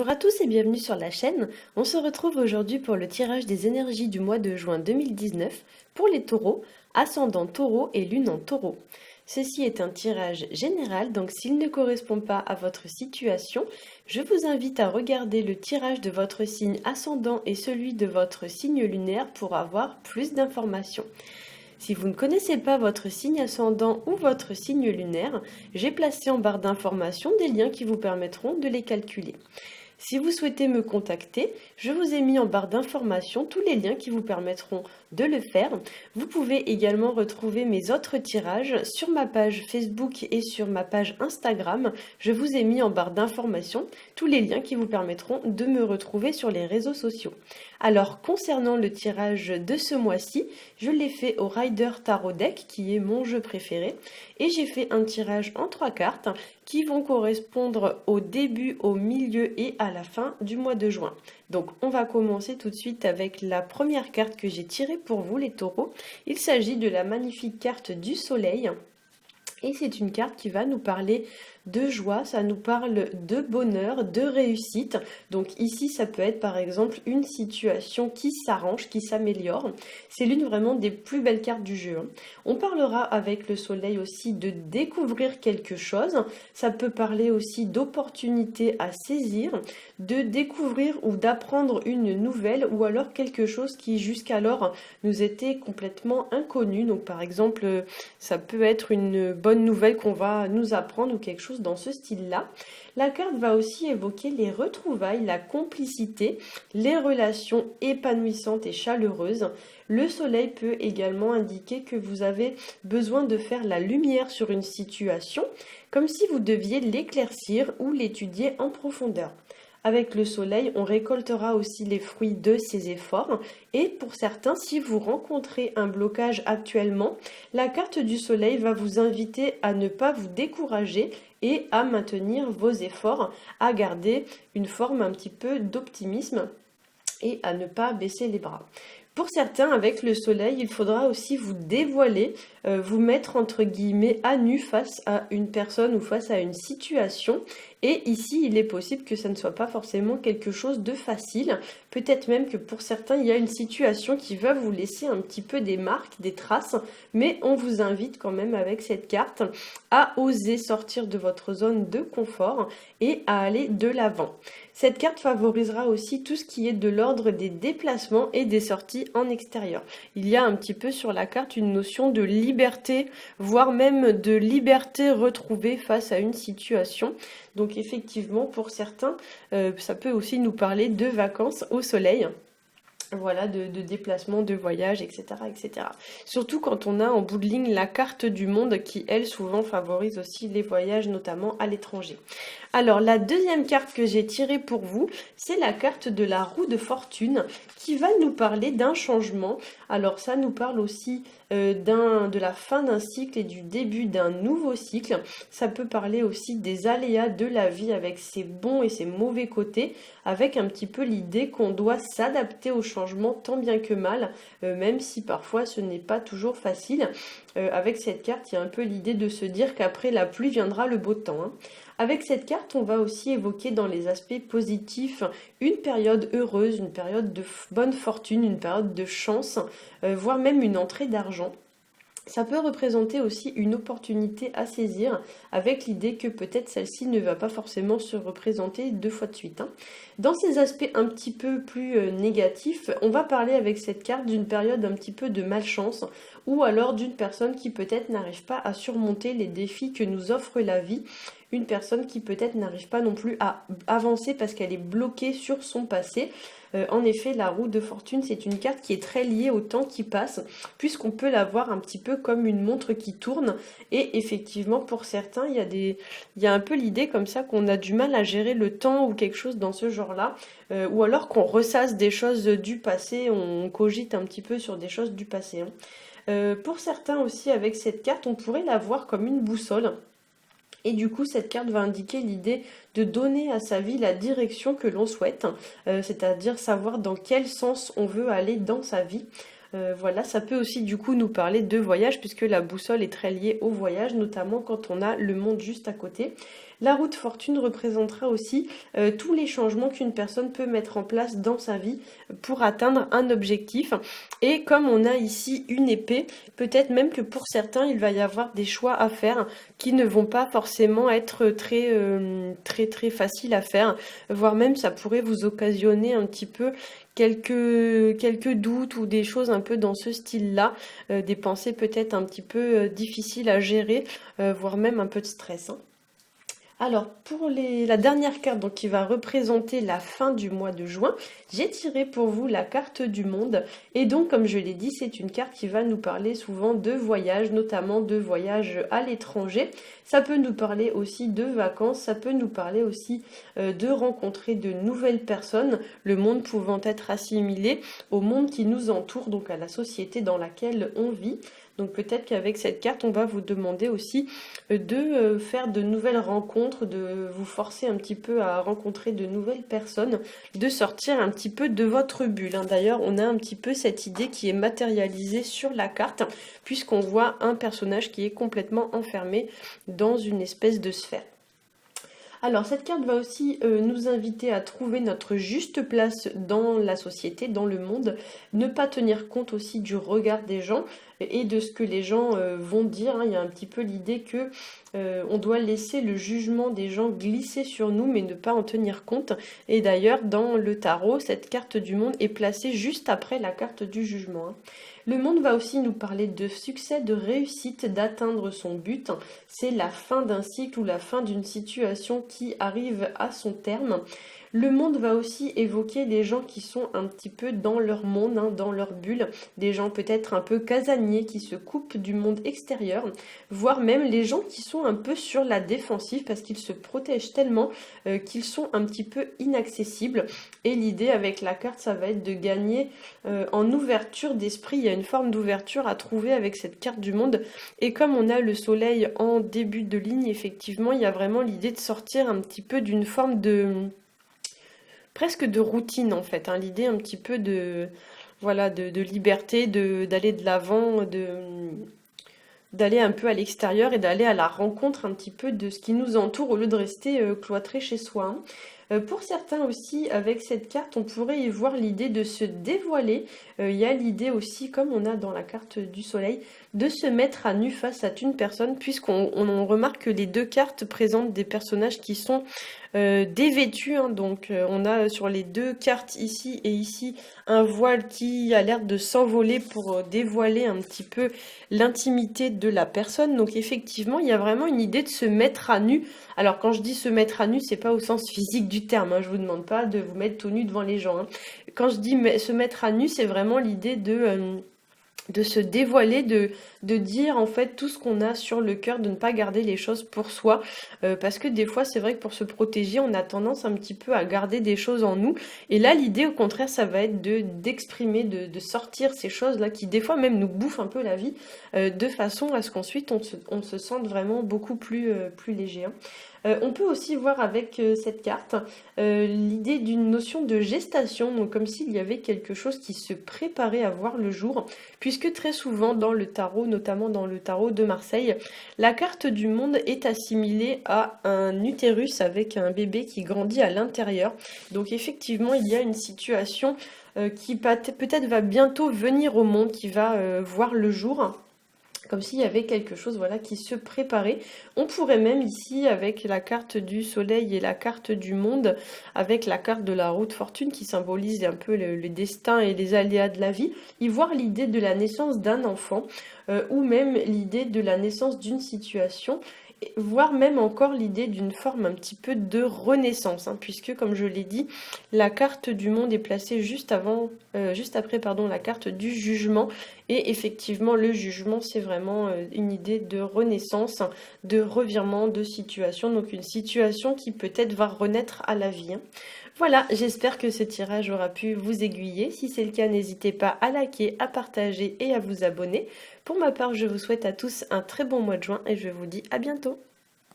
Bonjour à tous et bienvenue sur la chaîne. On se retrouve aujourd'hui pour le tirage des énergies du mois de juin 2019 pour les taureaux, ascendant taureau et lune en taureau. Ceci est un tirage général, donc s'il ne correspond pas à votre situation, je vous invite à regarder le tirage de votre signe ascendant et celui de votre signe lunaire pour avoir plus d'informations. Si vous ne connaissez pas votre signe ascendant ou votre signe lunaire, j'ai placé en barre d'informations des liens qui vous permettront de les calculer. Si vous souhaitez me contacter, je vous ai mis en barre d'informations tous les liens qui vous permettront de le faire. Vous pouvez également retrouver mes autres tirages sur ma page Facebook et sur ma page Instagram. Je vous ai mis en barre d'informations tous les liens qui vous permettront de me retrouver sur les réseaux sociaux. Alors, concernant le tirage de ce mois-ci, je l'ai fait au Rider Tarot Deck, qui est mon jeu préféré, et j'ai fait un tirage en 3 cartes qui vont correspondre au début, au milieu et à la fin du mois de juin. Donc, on va commencer tout de suite avec la première carte que j'ai tirée pour vous, les taureaux. Il s'agit de la magnifique carte du soleil. Et c'est une carte qui va nous parler de joie, ça nous parle de bonheur, de réussite. Donc ici, ça peut être par exemple une situation qui s'arrange, qui s'améliore. C'est l'une vraiment des plus belles cartes du jeu. On parlera avec le soleil aussi de découvrir quelque chose. Ça peut parler aussi d'opportunités à saisir, de découvrir ou d'apprendre une nouvelle ou alors quelque chose qui jusqu'alors nous était complètement inconnu. Donc par exemple, ça peut être une bonne nouvelle qu'on va nous apprendre ou quelque chose dans ce style-là. La carte va aussi évoquer les retrouvailles, la complicité, les relations épanouissantes et chaleureuses. Le soleil peut également indiquer que vous avez besoin de faire la lumière sur une situation, comme si vous deviez l'éclaircir ou l'étudier en profondeur. Avec le soleil, on récoltera aussi les fruits de ces efforts. Et pour certains, si vous rencontrez un blocage actuellement, la carte du soleil va vous inviter à ne pas vous décourager et à maintenir vos efforts, à garder une forme un petit peu d'optimisme et à ne pas baisser les bras. Pour certains, avec le soleil, il faudra aussi vous dévoiler, vous mettre entre guillemets à nu face à une personne ou face à une situation. Et ici, il est possible que ça ne soit pas forcément quelque chose de facile. Peut-être même que pour certains, il y a une situation qui va vous laisser un petit peu des marques, des traces. Mais on vous invite quand même avec cette carte à oser sortir de votre zone de confort et à aller de l'avant. Cette carte favorisera aussi tout ce qui est de l'ordre des déplacements et des sorties en extérieur. Il y a un petit peu sur la carte une notion de liberté, voire même de liberté retrouvée face à une situation. Donc effectivement, pour certains, ça peut aussi nous parler de vacances au soleil. Voilà, de déplacement, de voyage, etc., etc. Surtout quand on a en bout de ligne la carte du monde qui, elle, souvent favorise aussi les voyages, notamment à l'étranger. Alors, la deuxième carte que j'ai tirée pour vous, c'est la carte de la roue de fortune qui va nous parler d'un changement. Alors, ça nous parle aussi de la fin d'un cycle et du début d'un nouveau cycle. Ça peut parler aussi des aléas de la vie avec ses bons et ses mauvais côtés, avec un petit peu l'idée qu'on doit s'adapter au changement tant bien que mal, même si parfois ce n'est pas toujours facile. Avec cette carte, il y a un peu l'idée de se dire qu'après la pluie viendra le beau temps. Avec cette carte, on va aussi évoquer dans les aspects positifs une période heureuse, une période de bonne fortune, une période de chance, voire même une entrée d'argent. Ça peut représenter aussi une opportunité à saisir avec l'idée que peut-être celle-ci ne va pas forcément se représenter 2 fois de suite. Dans ces aspects un petit peu plus négatifs, on va parler avec cette carte d'une période un petit peu de malchance ou alors d'une personne qui peut-être n'arrive pas à surmonter les défis que nous offre la vie. Une personne qui peut-être n'arrive pas non plus à avancer parce qu'elle est bloquée sur son passé. En effet, la roue de fortune, c'est une carte qui est très liée au temps qui passe, puisqu'on peut la voir un petit peu comme une montre qui tourne. Et effectivement, pour certains, il y a un peu l'idée comme ça qu'on a du mal à gérer le temps ou quelque chose dans ce genre-là, ou alors qu'on ressasse des choses du passé, on cogite un petit peu sur des choses du passé. Pour certains aussi, avec cette carte, on pourrait la voir comme une boussole. Et du coup, cette carte va indiquer l'idée de donner à sa vie la direction que l'on souhaite, c'est-à-dire savoir dans quel sens on veut aller dans sa vie. Voilà, ça peut aussi du coup nous parler de voyage puisque la boussole est très liée au voyage, notamment quand on a le monde juste à côté. La roue de fortune représentera aussi tous les changements qu'une personne peut mettre en place dans sa vie pour atteindre un objectif. Et comme on a ici une épée, peut-être même que pour certains, il va y avoir des choix à faire qui ne vont pas forcément être très faciles à faire, voire même ça pourrait vous occasionner un petit peu quelques doutes ou des choses un peu dans ce style-là, des pensées peut-être un petit peu difficiles à gérer, voire même un peu de stress, hein. Alors, pour la dernière carte donc, qui va représenter la fin du mois de juin, j'ai tiré pour vous la carte du monde. Et donc, comme je l'ai dit, c'est une carte qui va nous parler souvent de voyages, notamment de voyages à l'étranger. Ça peut nous parler aussi de vacances, ça peut nous parler aussi de rencontrer de nouvelles personnes, le monde pouvant être assimilé au monde qui nous entoure, donc à la société dans laquelle on vit. Donc peut-être qu'avec cette carte, on va vous demander aussi de faire de nouvelles rencontres, de vous forcer un petit peu à rencontrer de nouvelles personnes, de sortir un petit peu de votre bulle, hein. D'ailleurs, on a un petit peu cette idée qui est matérialisée sur la carte, puisqu'on voit un personnage qui est complètement enfermé dans une espèce de sphère. Alors cette carte va aussi nous inviter à trouver notre juste place dans la société, dans le monde, ne pas tenir compte aussi du regard des gens et de ce que les gens vont dire, hein. Il y a un petit peu l'idée que on doit laisser le jugement des gens glisser sur nous mais ne pas en tenir compte. Et d'ailleurs dans le tarot, cette carte du monde est placée juste après la carte du jugement, hein. Le monde va aussi nous parler de succès, de réussite, d'atteindre son but. C'est la fin d'un cycle ou la fin d'une situation qui arrive à son terme. Le monde va aussi évoquer les gens qui sont un petit peu dans leur monde, hein, dans leur bulle, des gens peut-être un peu casaniers qui se coupent du monde extérieur, voire même les gens qui sont un peu sur la défensive parce qu'ils se protègent tellement qu'ils sont un petit peu inaccessibles. Et l'idée avec la carte, ça va être de gagner en ouverture d'esprit. Il y a une forme d'ouverture à trouver avec cette carte du monde. Et comme on a le soleil en début de ligne, effectivement, il y a vraiment l'idée de sortir un petit peu d'une forme de presque de routine en fait, hein. L'idée un petit peu de voilà de liberté, d'aller de l'avant, d'aller un peu à l'extérieur et d'aller à la rencontre un petit peu de ce qui nous entoure au lieu de rester cloîtré chez soi, hein. Pour certains aussi, avec cette carte, on pourrait y voir l'idée de se dévoiler. Il y a l'idée aussi, comme on a dans la carte du soleil, de se mettre à nu face à une personne, puisqu'on remarque que les deux cartes présentent des personnages qui sont dévêtus, hein. Donc on a sur les deux cartes ici et ici un voile qui a l'air de s'envoler pour dévoiler un petit peu l'intimité de la personne. Donc effectivement, il y a vraiment une idée de se mettre à nu. Alors quand je dis se mettre à nu, c'est pas au sens physique du terme, hein. Je vous demande pas de vous mettre tout nu devant les gens, hein. Quand je dis se mettre à nu, c'est vraiment l'idée de se dévoiler, de dire en fait tout ce qu'on a sur le cœur, de ne pas garder les choses pour soi, parce que des fois c'est vrai que pour se protéger on a tendance un petit peu à garder des choses en nous, et là l'idée au contraire ça va être d'exprimer, de sortir ces choses là qui des fois même nous bouffent un peu la vie, de façon à ce qu'ensuite on se sente vraiment beaucoup plus léger, hein. On peut aussi voir avec cette carte l'idée d'une notion de gestation, donc comme s'il y avait quelque chose qui se préparait à voir le jour, puisque très souvent dans le tarot, notamment dans le tarot de Marseille, la carte du monde est assimilée à un utérus avec un bébé qui grandit à l'intérieur. Donc effectivement, il y a une situation qui peut-être va bientôt venir au monde, qui va voir le jour, comme s'il y avait quelque chose voilà, qui se préparait. On pourrait même ici, avec la carte du soleil et la carte du monde, avec la carte de la roue de fortune qui symbolise un peu le destin et les aléas de la vie, y voir l'idée de la naissance d'un enfant, ou même l'idée de la naissance d'une situation, voire même encore l'idée d'une forme un petit peu de renaissance, hein, puisque comme je l'ai dit, la carte du monde est placée juste après la carte du jugement, et effectivement le jugement c'est vraiment une idée de renaissance, de revirement de situation, donc une situation qui peut-être va renaître à la vie, hein. Voilà, j'espère que ce tirage aura pu vous aiguiller. Si c'est le cas, n'hésitez pas à liker, à partager et à vous abonner. Pour ma part, je vous souhaite à tous un très bon mois de juin et je vous dis à bientôt.